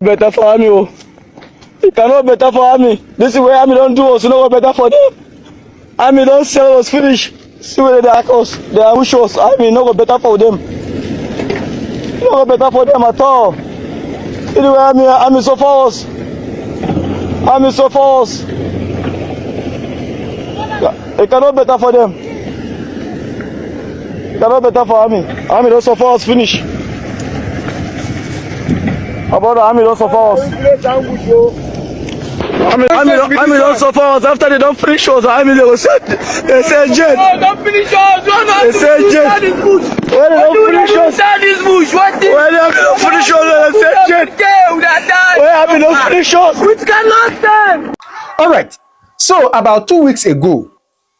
Better for army, oh. It cannot better for army. This is where army don't do us, you know what better for them. Army don't sell us finish. See where they act us, they ambush us. Army no go better for them. No go better for them at all. Anyway, army so for us. Army so for us. It cannot better for them. It cannot better for army. Army don't suffer us finish. About the army don't suffer us. Army don't suffer us. After they don't finish us, army they will send jet. No, don't finish us. They send jet. When they don't finish us, when they don't finish us, they send jet. When army don't finish us, we cannot stand. All right. So about 2 weeks ago,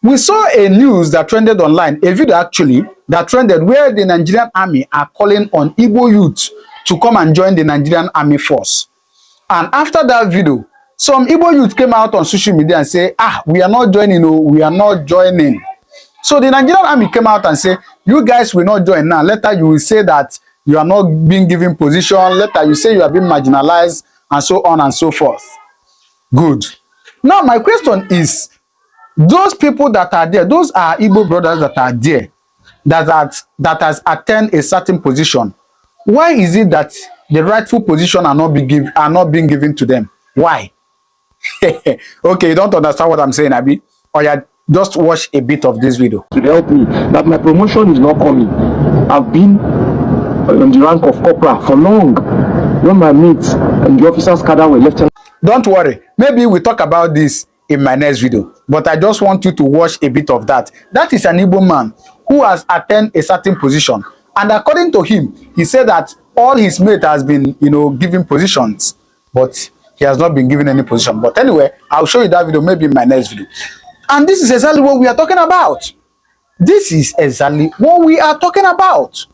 we saw a news that trended online, a video actually that trended where the Nigerian army are calling on Igbo youth to come and join the Nigerian army force. And after that video, some Igbo youth came out on social media and say, we are not joining, no, we are not joining. So the Nigerian army came out and say, you guys will not join now. Later you will say that you are not being given position. Later you say you are being marginalized and so on and so forth. Good. Now my question is, those people that are there, those are Igbo brothers that are there, that has attained a certain position. Why is it that the rightful position are not being given to them? Why? Okay, you don't understand what I'm saying, Abi? Or yeah, just watch a bit of this video. To help me that my promotion is not coming. I've been on the rank of corporal for long. When my mates and the officers cadre were lieutenant. Don't worry, maybe we'll talk about this in my next video, but I just want you to watch a bit of that. That is an Igbo man who has attained a certain position, and according to him, he said that all his mates has been, given positions, but he has not been given any position. But anyway, I'll show you that video maybe in my next video. And this is exactly what we are talking about. This is exactly what we are talking about.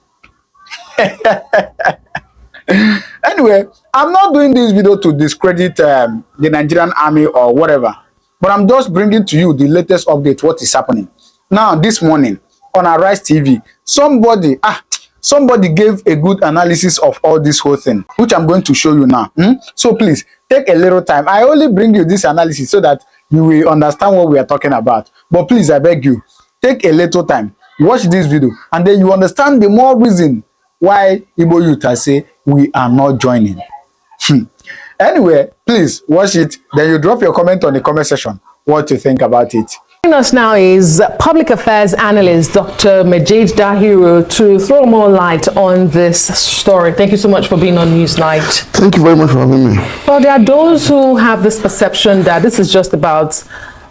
Anyway, I'm not doing this video to discredit the Nigerian army or whatever, but I'm just bringing to you the latest update, what is happening. Now, this morning on Arise TV, somebody gave a good analysis of all this whole thing, which I'm going to show you now. So please, take a little time. I only bring you this analysis so that you will understand what we are talking about. But please, I beg you, take a little time, watch this video, and then you understand the more reason why Igbo youth say we are not joining. Anyway, please watch it, then you drop your comment on the comment section what you think about it. Joining us now is public affairs analyst Dr. Majid Dahiru to throw more light on this story. Thank you so much for being on Newsnight. Thank you very much for having me. Well, there are those who have this perception that this is just about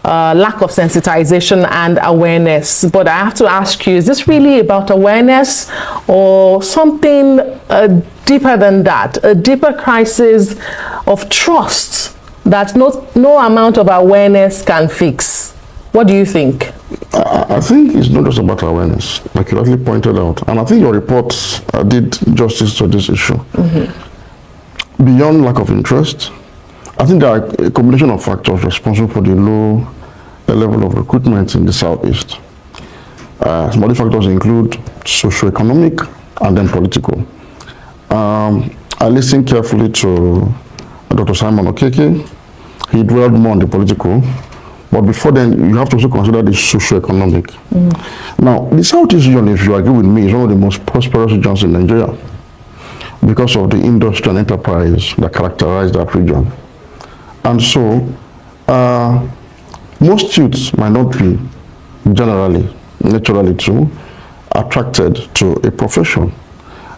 lack of sensitization and awareness. But I have to ask you, is this really about awareness or something deeper than that? A deeper crisis of trust that no amount of awareness can fix? What do you think? I think it's not just about awareness, like you rightly pointed out. And I think your report did justice to this issue. Beyond lack of interest, I think there are a combination of factors responsible for the low level of recruitment in the Southeast. Some other factors include socio-economic and then political. I listened carefully to Dr. Simon Okeke. He dwelled more on the political. But before then, you have to also consider the socio-economic. Now, the Southeast region, if you agree with me, is one of the most prosperous regions in Nigeria because of the industry and enterprise that characterize that region. And so, most youths might not be naturally too, attracted to a profession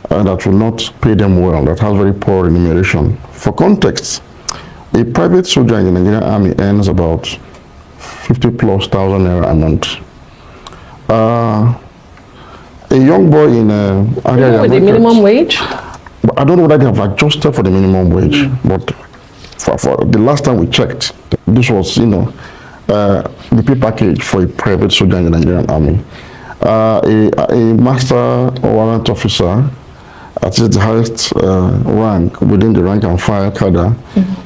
that will not pay them well, that has very poor remuneration. For context, a private soldier in the Nigerian army earns about 50,000+ naira a month. A young boy in area with the minimum wage? I don't know whether they have adjusted for the minimum wage, but for the last time we checked, this was, the pay package for a private soldier in the Nigerian army. A master or warrant officer, at the highest rank within the rank and file cadre,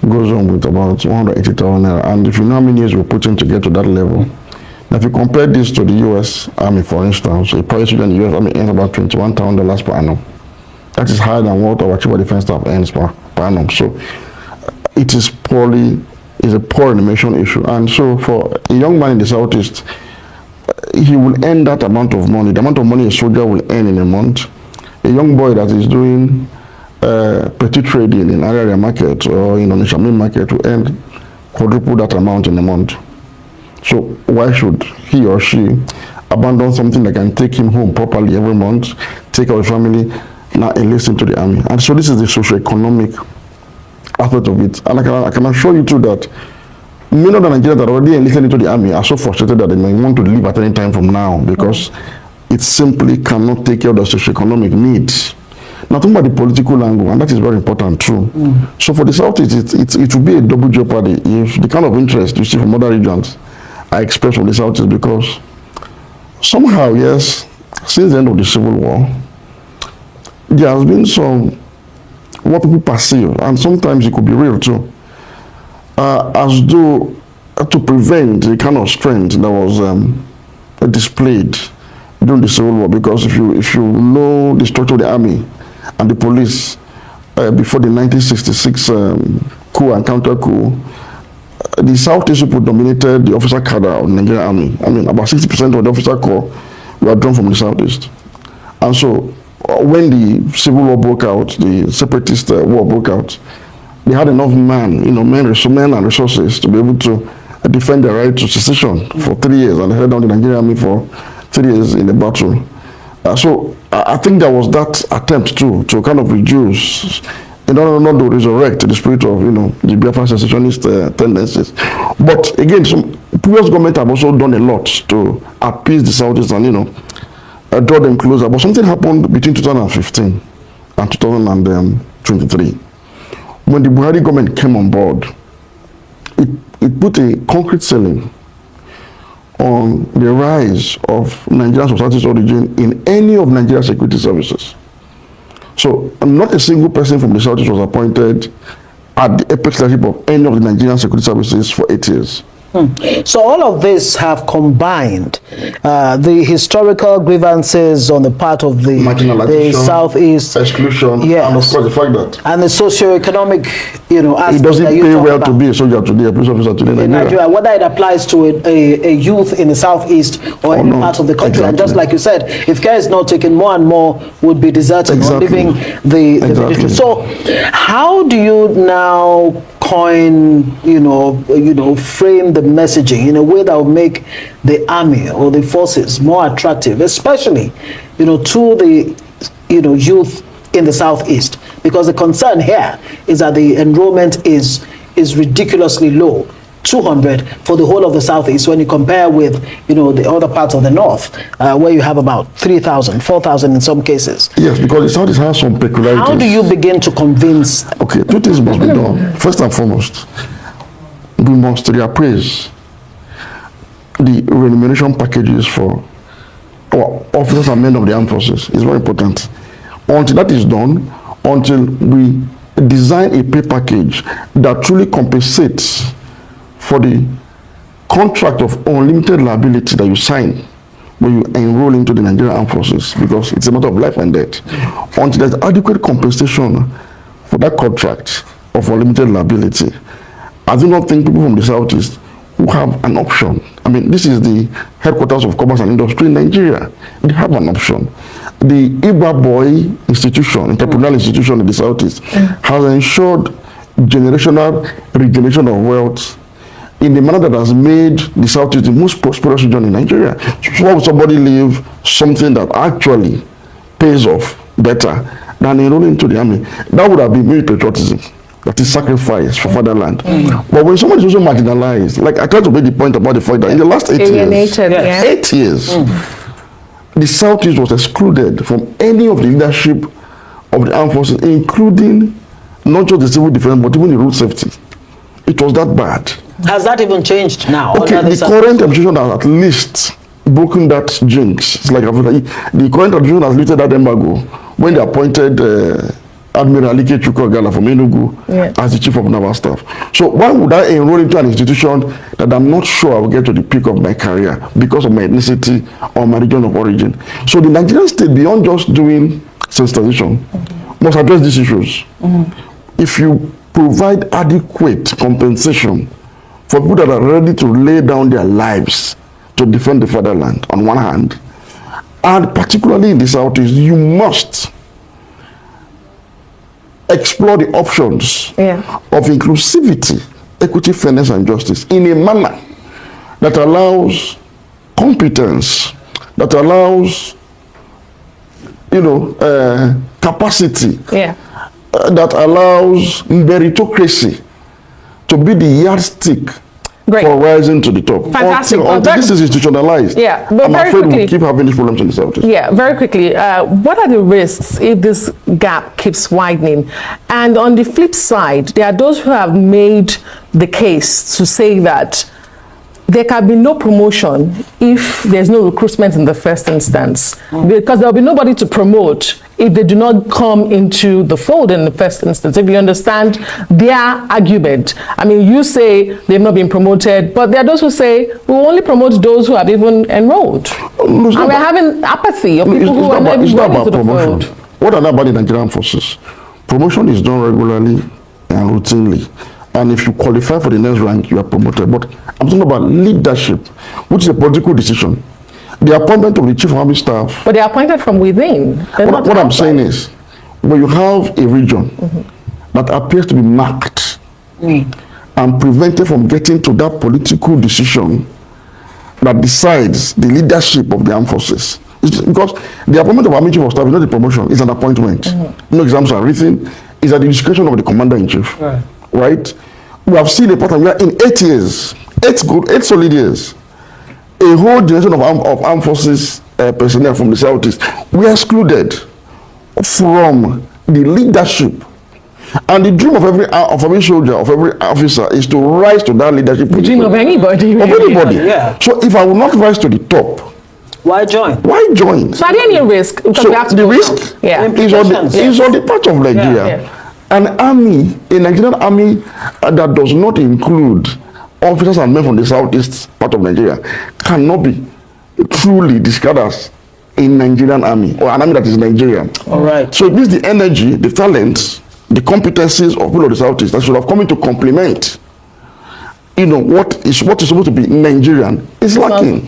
goes on with about 180,000 naira. And if you know how many years we put in to get to that level, now if you compare this to the U.S. Army, for instance, a private soldier in the U.S. Army earns about $21,000 per annum. That is higher than what our chief of defense staff earns per per annum. So it is a poor animation issue. And so for a young man in the Southeast, he will earn that amount of money. The amount of money a soldier will earn in a month. A young boy that is doing petty trading in area market or in Onitsha main market will earn quadruple that amount in a month. So why should he or she abandon something that can take him home properly every month, take our family, now enlist into the army? And so this is the socio-economic aspect of it. And I can assure you too that many of the Nigerians that are already enlisted into the army are so frustrated that they may want to leave at any time from now because it simply cannot take care of the socio-economic needs. Now, talking about the political angle, and that is very important too. So for the Southeast, it will be a double jeopardy if the kind of interest you see from other regions are expressed from the Southeast, because somehow, yes, since the end of the Civil War, there has been some, what people perceive, and sometimes it could be real too, as though to prevent the kind of strength that was displayed during the Civil War. Because if you know the structure of the army and the police before the 1966 coup and counter coup, the Southeast people dominated the officer cadre of the Nigerian army. I mean, about 60% of the officer corps were drawn from the Southeast. And so when the Civil War broke out, the separatist war broke out, they had enough men and resources to be able to defend their right to secession for 3 years, and they held down the Nigerian army for 3 years in the battle. So I think there was that attempt to kind of reduce, in order not to resurrect the spirit of the Biafra secessionist tendencies. But again, some previous government have also done a lot to appease the Southeast and draw them closer. But something happened between 2015 and 2023. When the Buhari government came on board, it put a concrete ceiling on the rise of Nigerian society's origin in any of Nigeria's security services. So not a single person from the Southeast was appointed at the apex leadership of any of the Nigerian security services for 8 years. So all of this have combined the historical grievances on the part of the Southeast, exclusion, yes, and of course the fact that and the socio-economic, it doesn't pay well to be a soldier today, a police officer today in Nigeria, whether it applies to a youth in the Southeast or any part of the country. Exactly. And just like you said, if care is not taken, more and more would be deserting or leaving the military. So how do you now coin, frame the messaging in a way that will make the army or the forces more attractive, especially, to the, youth in the Southeast? Because the concern here is that the enrollment is ridiculously low. 200 for the whole of the Southeast when you compare with, the other parts of the North, where you have about 3,000, 4,000 in some cases. Yes, because the Southeast has some peculiarities. How do you begin to convince? Okay, two things must be done. First and foremost, we must reappraise the remuneration packages for our officers and men of the armed forces. It's very important. Until that is done, until we design a pay package that truly compensates for the contract of unlimited liability that you sign when you enroll into the Nigerian Armed Forces, because it's a matter of life and death. Until there's adequate compensation for that contract of unlimited liability, I do not think people from the Southeast who have an option. I mean, this is the headquarters of commerce and industry in Nigeria. They have an option. The Igbo boy institution, entrepreneurial institution in the Southeast, has ensured generational regeneration of wealth in the manner that has made the Southeast the most prosperous region in Nigeria. So why would somebody leave something that actually pays off better than enrolling into the army? That would have been real patriotism, that is sacrifice for fatherland. But when somebody is also marginalized, like I tried to make the point about the fact that in the last 8 years, 8 years, the Southeast was excluded from any of the leadership of the armed forces, including not just the civil defense, but even the road safety. It was that bad. Has that even changed now? Okay, the current administration has at least broken that jinx. It's like the current administration has lifted that embargo when they appointed Admiral Alike Chukwuegala from Enugu as the chief of naval staff. So why would I enroll into an institution that I'm not sure I will get to the peak of my career because of my ethnicity or my region of origin? So the Nigerian state, beyond just doing sensitization, must address these issues. if you provide adequate compensation for people that are ready to lay down their lives to defend the fatherland on one hand, and particularly in the Southeast, you must explore the options of inclusivity, equity, fairness, and justice in a manner that allows competence, that allows, capacity, that allows meritocracy to be the yardstick for rising to the top. Fantastic. Until this is institutionalized, but I'm very afraid quickly, we'll keep having these problems in the Southeast. Yeah, very quickly. What are the risks if this gap keeps widening? And on the flip side, there are those who have made the case to say that there can be no promotion if there's no recruitment in the first instance, because there'll be nobody to promote if they do not come into the fold in the first instance. If you understand their argument, I mean, you say they've not been promoted, but there are those who say we will only promote those who have even enrolled. And we're having apathy of people who are not even into the fold. What about the Nigerian forces? Promotion is done regularly and routinely. And if you qualify for the next rank, you are promoted. But I'm talking about leadership, which is a political decision. The appointment of the chief of army staff. But they are appointed from within. What I'm saying is, when you have a region that appears to be marked and prevented from getting to that political decision that decides the leadership of the armed forces, it's because the appointment of army chief of staff is not a promotion, it's an appointment. No exams are written, it's at the discretion of the commander-in-chief. Right? We have seen a pattern where in 8 years, 8 solid years, a whole generation of armed forces personnel from the Southeast were excluded from the leadership. And the dream of every soldier, of every officer, is to rise to that leadership. The dream of anybody. Of anybody. So if I will not rise to the top, why join? Why join? So are there any risk? Because so we have to the risk is on the part of Nigeria. An army, a Nigerian army that does not include officers and men from the southeast part of Nigeria cannot be truly described as a Nigerian army or an army that is Nigerian. All right. So it means the energy, the talents, the competencies of people of the southeast that should have come in to complement, what is supposed to be Nigerian is lacking.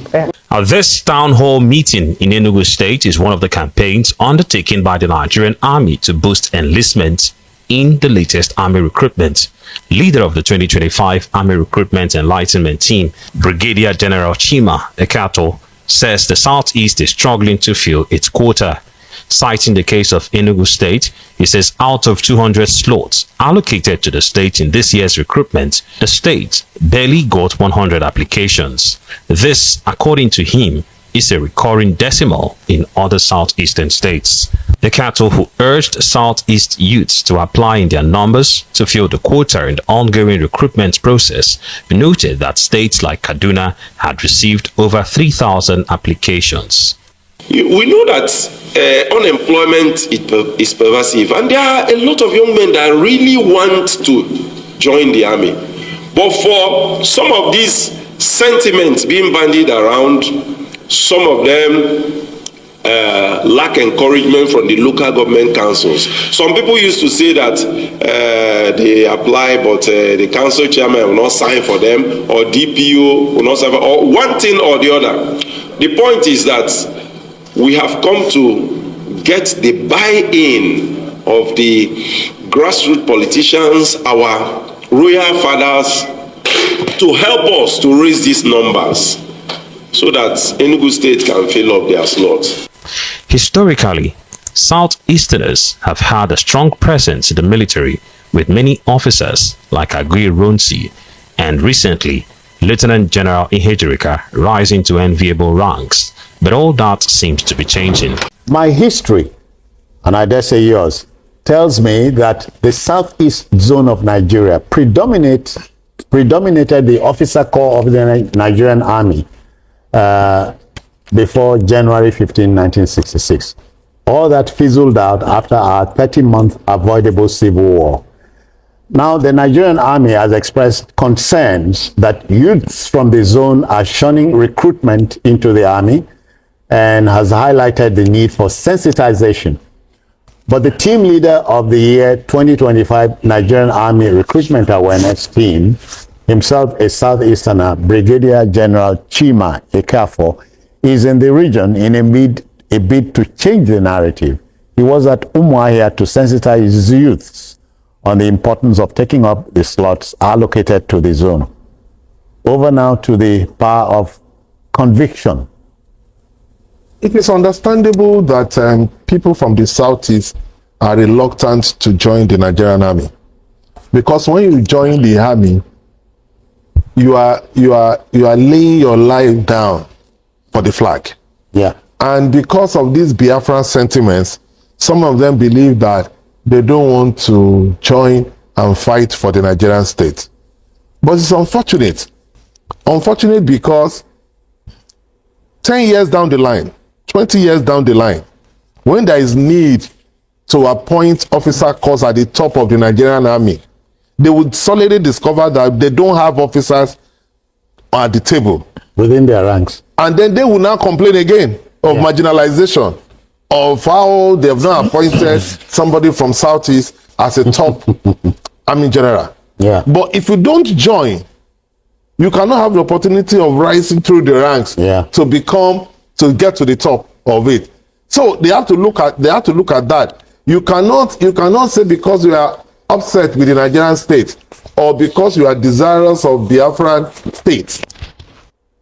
This town hall meeting in Enugu State is one of the campaigns undertaken by the Nigerian army to boost enlistment in the latest army recruitment. Leader of the 2025 Army Recruitment Enlightenment Team, Brigadier General Chima Ekato, says the Southeast is struggling to fill its quota. Citing the case of Enugu State, he says out of 200 slots allocated to the state in this year's recruitment, the state barely got 100 applications. This, according to him, is a recurring decimal in other southeastern states. The Ekato, who urged Southeast youths to apply in their numbers to fill the quota in the ongoing recruitment process, noted that states like Kaduna had received over 3,000 applications. We know that unemployment is pervasive, and there are a lot of young men that really want to join the army. But for some of these sentiments being bandied around, some of them lack encouragement from the local government councils. Some people used to say that they apply, but the council chairman will not sign for them, or DPO will not sign for, or one thing or the other. The point is that we have come to get the buy-in of the grassroots politicians, our royal fathers, to help us to raise these numbers so that Enugu State can fill up their slots. Historically, Southeasterners have had a strong presence in the military, with many officers like Agui Ronsi and recently Lieutenant General Ihejirika rising to enviable ranks. But all that seems to be changing. My history, and I dare say yours, tells me that the southeast zone of Nigeria predominated the officer corps of the Nigerian army before January 15, 1966. All that fizzled out after our 30-month avoidable civil war. Now, the Nigerian army has expressed concerns that youths from the zone are shunning recruitment into the army and has highlighted the need for sensitization. But the team leader of the year 2025 Nigerian Army Recruitment Awareness Team, himself a Southeasterner, Brigadier General Chima Ekafor, is in the region in a bid to change the narrative. He was at Umuahia to sensitize his youths on the importance of taking up the slots allocated to the zone. Over now to the power of conviction. It is understandable that people from the Southeast are reluctant to join the Nigerian army, because when you join the army, you are laying your life down for the flag. Yeah. And because of these Biafran sentiments, some of them believe that they don't want to join and fight for the Nigerian state. But it's unfortunate. Unfortunate because 10 years down the line, 20 years down the line, when there is need to appoint officer corps at the top of the Nigerian army, they would solidly discover that they don't have officers at the table. Within their ranks. And then they will now complain again of marginalization, of how they have not appointed somebody from Southeast as a top army general. Yeah. But if you don't join, you cannot have the opportunity of rising through the ranks to get to the top of it. So they have to look at that. You cannot say because you are upset with the Nigerian state or because you are desirous of Biafran state,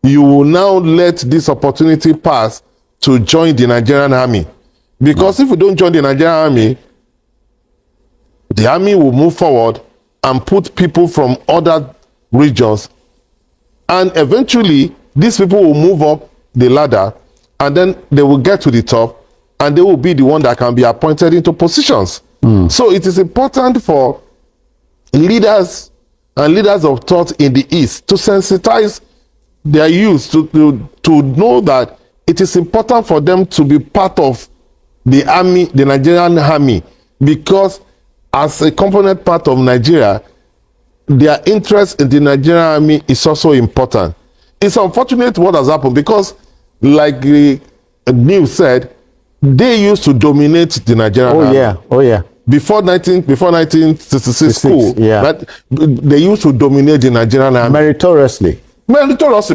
you will now let this opportunity pass to join the Nigerian army. Because if you don't join the Nigerian army, the army will move forward and put people from other regions, and eventually these people will move up the ladder, and then they will get to the top, and they will be the one that can be appointed into positions. So it is important for leaders and leaders of thought in the East to sensitize their youth to know that it is important for them to be part of the army, the Nigerian army, because as a component part of Nigeria, their interest in the Nigerian army is also important. It's unfortunate what has happened because, like the news said, they used to dominate the Nigerian army. Oh yeah. Before 1966 school, they used to dominate the Nigerian army. Meritoriously,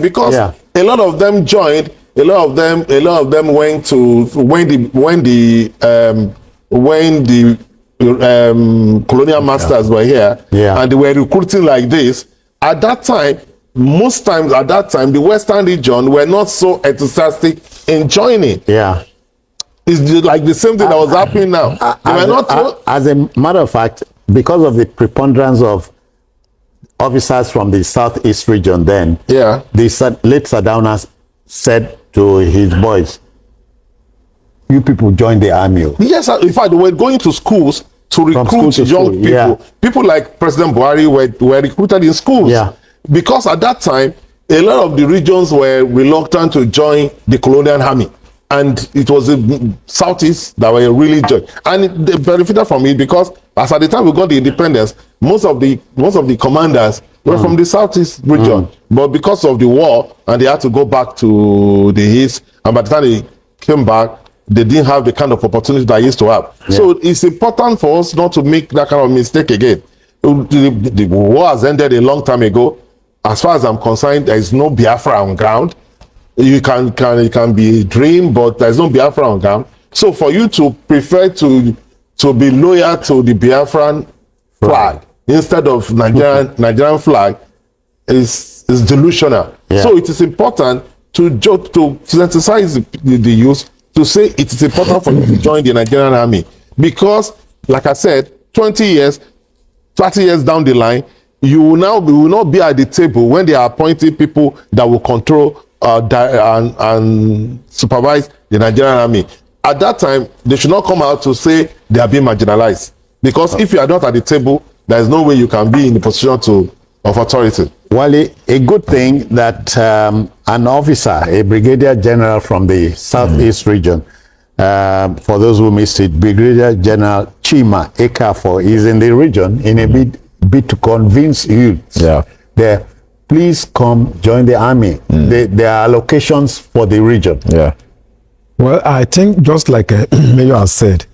because a lot of them joined. A lot of them went to when the colonial masters were here, and they were recruiting like this. At that time, the Western region were not so enthusiastic in joining. Yeah. It's like the same thing that was happening now. As a matter of fact, because of the preponderance of officers from the Southeast region then, the late Sadaunas said to his boys, you people join the army. Yes, in fact, they were going to schools to recruit young people. Yeah. People like President Buhari were recruited in schools. Yeah. Because at that time, a lot of the regions were reluctant to join the colonial army. And it was the Southeast that were really joined. And they benefited from it because as at the time we got the independence, most of the commanders were from the Southeast region. But because of the war, and they had to go back to the East, and by the time they came back, they didn't have the kind of opportunity that they used to have. Yeah. So it's important for us not to make that kind of mistake again. The war has ended a long time ago. As far as I'm concerned, there is no Biafra on ground. It can be a dream, but there's no Biafra on ground. So for you to prefer to be loyal to the Biafran flag instead of Nigerian flag is delusional. Yeah. So it is important to sensitize the youth to say it is important for you to join the Nigerian army, because, like I said, 20 years, 30 years down the line, you will not be at the table when they are appointing people that will control and supervise the Nigerian army. At that time, they should not come out to say they are being marginalized, because if you are not at the table, there is no way you can be in the position of authority. Well, a good thing that an officer, a brigadier general from the Southeast region, for those who missed it, Brigadier General Chima Ekafor is in the region in a bid to convince youths there, please come join the army. There are allocations for the region. Yeah. Well, I think just like Mayor has said,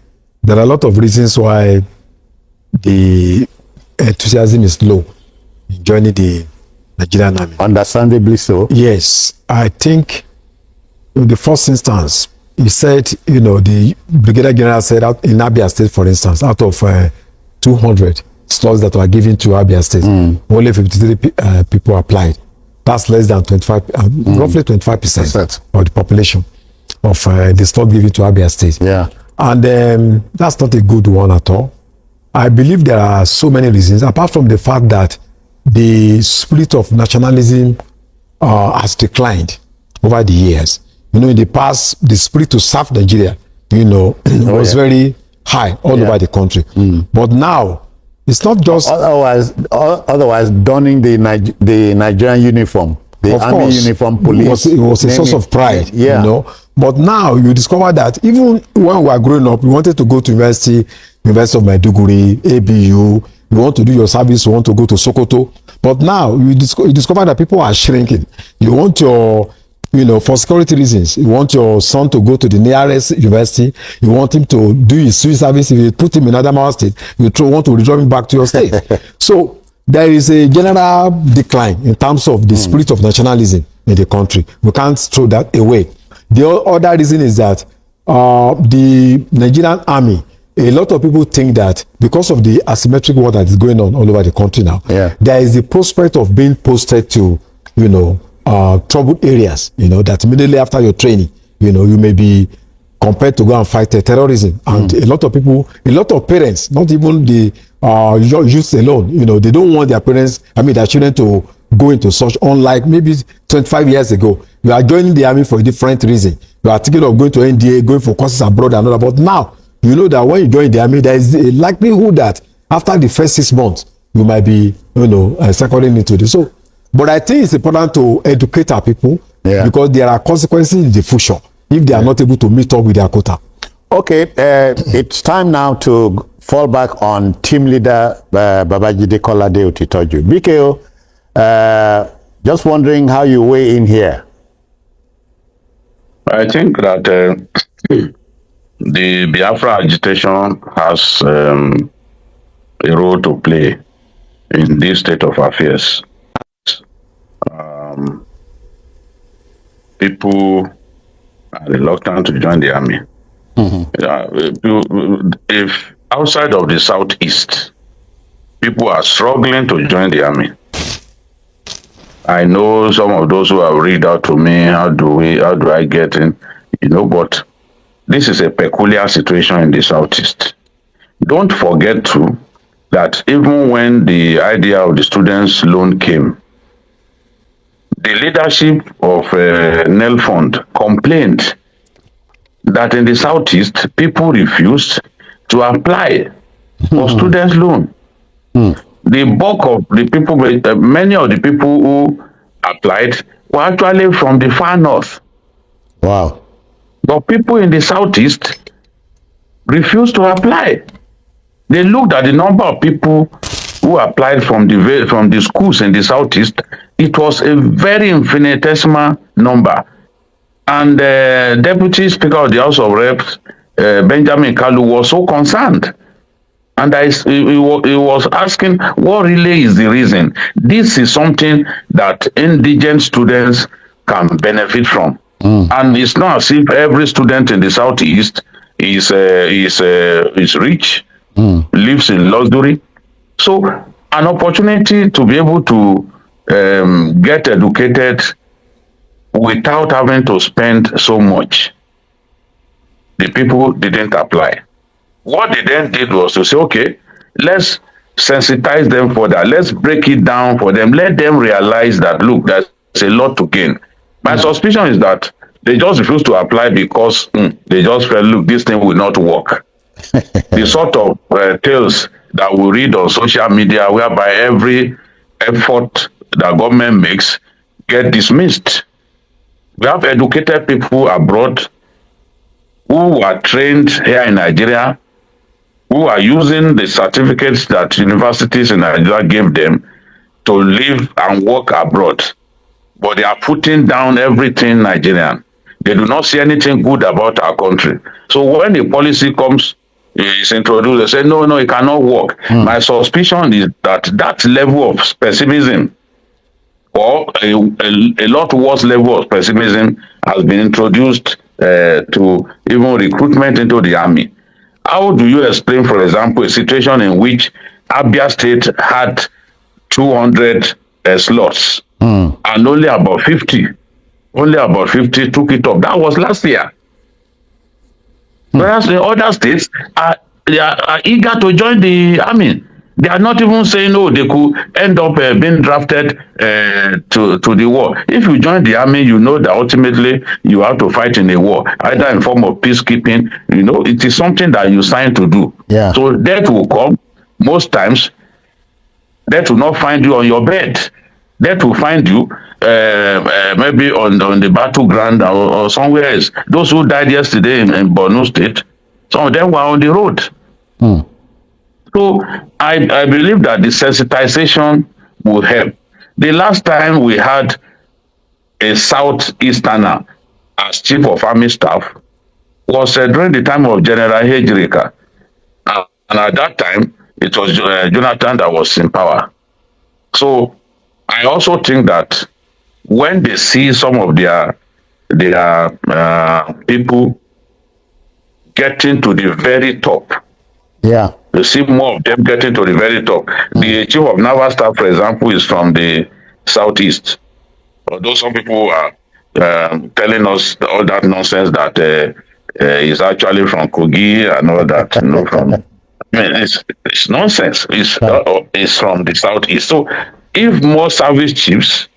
there are a lot of reasons why the enthusiasm is low in joining the Nigerian army. Understandably so. Yes, I think in the first instance, he said, you know, the Brigadier General said out in Abia State, for instance, out of 200 slots that were given to Abia State, only 53 people applied. That's less than 25, roughly 25% of the population of the slot given to Abia State. Yeah. And that's not a good one at all. I believe there are so many reasons, apart from the fact that the spirit of nationalism has declined over the years. You know, in the past, the spirit to serve Nigeria, you know, was very high all over the country. But now, it's not just... Otherwise donning the Nigerian uniform, the of army course, uniform, police. It was a source of pride, you know. But now you discover that even when we were growing up, we wanted to go to University of Maiduguri, ABU, you want to do your service, you want to go to Sokoto. But now you discover that people are shrinking. You want your, you know, for security reasons, you want your son to go to the nearest university, you want him to do his civil service. If you put him in Adamawa State, you want to withdraw him back to your state. So there is a general decline in terms of the spirit of nationalism in the country. We can't throw that away. The other reason is that the Nigerian army, a lot of people think that because of the asymmetric war that is going on all over the country now, there is the prospect of being posted to, you know, troubled areas, you know, that immediately after your training, you know, you may be compared to go and fight terrorism. And a lot of people, a lot of parents, not even the youth alone, you know, they don't want their parents, their children to go into such, unlike maybe 25 years ago. You are joining the army for a different reason. You are thinking of going to NDA, going for courses abroad and all that. But now, you know that when you join the army, there is a likelihood that after the first 6 months, you might be, you know, seconding into this. So, but I think it's important to educate our people because there are consequences in the future if they are not able to meet up with their quota. Okay, it's time now to fall back on team leader Babajide Kolade Otitoju. BKO, just wondering how you weigh in here. I think that the Biafra agitation has a role to play in this state of affairs. People are reluctant to join the army. If outside of the southeast, people are struggling to join the army. I know some of those who have reached out to me, how do I get in? You know, but this is a peculiar situation in the southeast. Don't forget too that even when the idea of the students' loan came, the leadership of NEL Fund complained that in the southeast, people refused to apply for students' loan. The bulk of the people, many of the people who applied were actually from the far north. Wow. But people in the southeast refused to apply. They looked at the number of people who applied from the schools in the southeast. It was a very infinitesimal number. And the Deputy Speaker of the House of Reps, Benjamin Kalu, was so concerned. And he was asking, what really is the reason? This is something that indigent students can benefit from. And it's not as if every student in the southeast is rich, lives in luxury. So an opportunity to be able to get educated without having to spend so much, the people didn't apply. What they then did was to say, okay, let's sensitize them for that. Let's break it down for them. Let them realize that, look, there's a lot to gain. My suspicion is that they just refused to apply because they just felt, look, this thing will not work. The sort of tales that we read on social media whereby every effort that government makes get dismissed. We have educated people abroad who are trained here in Nigeria, who are using the certificates that universities in Nigeria gave them to live and work abroad. But they are putting down everything Nigerian. They do not see anything good about our country. So when a policy comes is introduced, they say, no, it cannot work. My suspicion is that that level of pessimism, or a lot worse level of pessimism, has been introduced to even recruitment into the army. How do you explain, for example, a situation in which Abia State had 200 slots and only about 50 took it up? That was last year. Whereas the other states they are eager to join the army. They are not even saying, oh, they could end up being drafted to the war. If you join the army, you know that ultimately you have to fight in a war, either in form of peacekeeping. You know, it is something that you sign to do. Yeah. So death will come. Most times, death will not find you on your bed. Death will find you maybe on the battleground or somewhere else. Those who died yesterday in Borno State, some of them were on the road. So I believe that the sensitization will help. The last time we had a Southeasterner as Chief of Army Staff was during the time of General Hejrika. And at that time, it was Jonathan that was in power. So I also think that when they see some of their people getting to the very top, yeah, you see more of them getting to the very top. The Chief of Naval Staff, for example, is from the Southeast. Although some people are telling us all that nonsense that is actually from Kogi and all that. You know, it's nonsense. It's from the Southeast. So if more service chiefs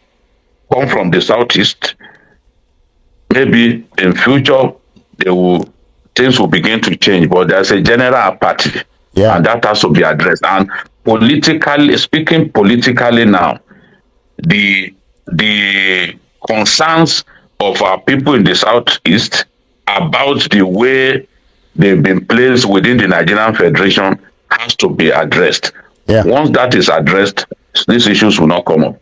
come from the Southeast, maybe in future things will begin to change. But there's a general apathy, and that has to be addressed. And speaking politically now, the concerns of our people in the Southeast about the way they've been placed within the Nigerian Federation has to be addressed. Once that is addressed, these issues will not come up.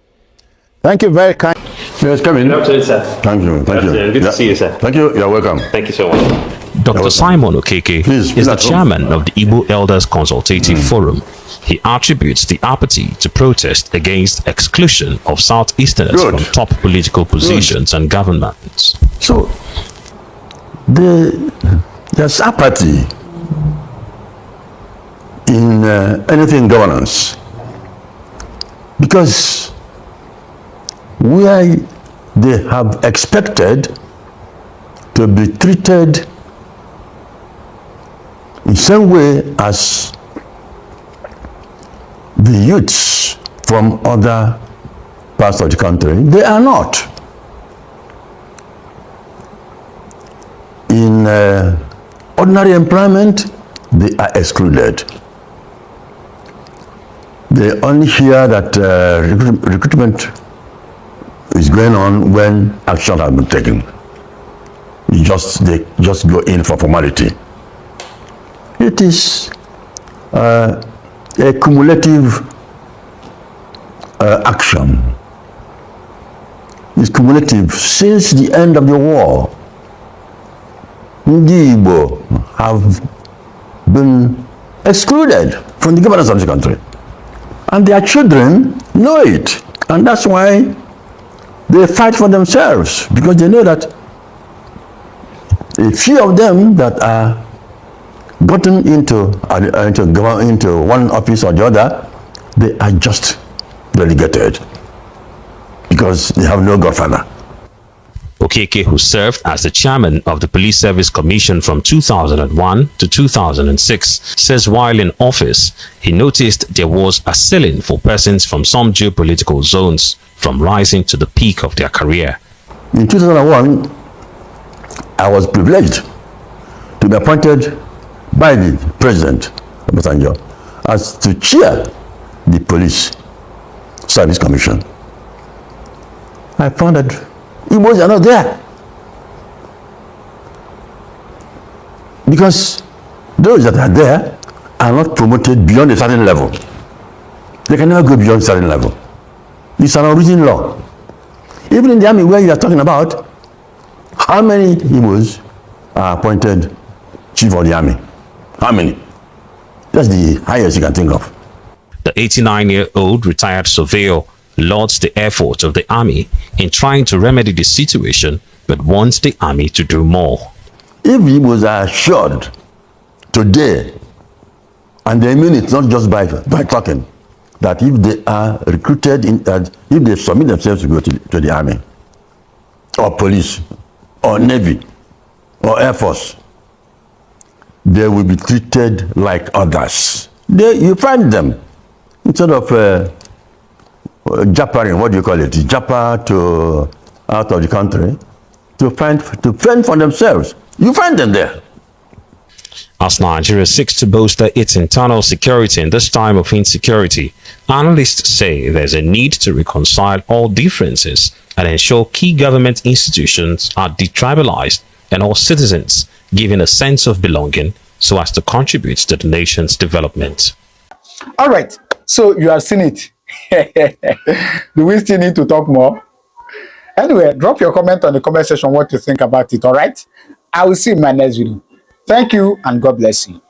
Thank you very kind. Yes, come in. Good afternoon, sir. Thank you. Good to see you, sir. Thank you. You're welcome. Thank you so much. Dr. Simon Okeke is the chairman of the Igbo Elders Consultative Forum. He attributes the apathy to protest against exclusion of Southeasterners from top political positions and governments. So, there's apathy in anything governance, because where they have expected to be treated in same way as the youths from other parts of the country, they are not. In ordinary employment, they are excluded. They only hear that recruitment is going on when action has been taken. They just go in for formality. It is a cumulative action. It's cumulative. Since the end of the war, Igbo have been excluded from the governance of the country. And their children know it. And that's why they fight for themselves, because they know that a few of them that are gotten into one office or the other, they are just relegated because they have no godfather. Okeke, who served as the chairman of the Police Service Commission from 2001 to 2006, says while in office, he noticed there was a ceiling for persons from some geopolitical zones from rising to the peak of their career. In 2001, I was privileged to be appointed by the President as to chair the Police Service Commission. I found that Igbos are not there, because those that are there are not promoted beyond a certain level. They can never go beyond a certain level. It's an unwritten law. Even in the army where you are talking about, how many Igbos are appointed chief of the army? How many? That's the highest you can think of. The 89-year-old retired surveyor lauds the efforts of the army in trying to remedy the situation, but wants the army to do more. If he was assured today, and they mean it not just by talking, that if they are recruited, if they submit themselves to go to the army, or police, or navy, or air force, they will be treated like others. You find them, instead of jappering, what do you call it, japper to out of the country, to fend for themselves. You find them there. As Nigeria seeks to bolster its internal security in this time of insecurity, analysts say there's a need to reconcile all differences and ensure key government institutions are detribalized and all citizens given a sense of belonging so as to contribute to the nation's development. All right, so you have seen it. Do we still need to talk more? Anyway, drop your comment on the comment section what you think about it, all right? I will see you in my next video. Thank you and God bless you.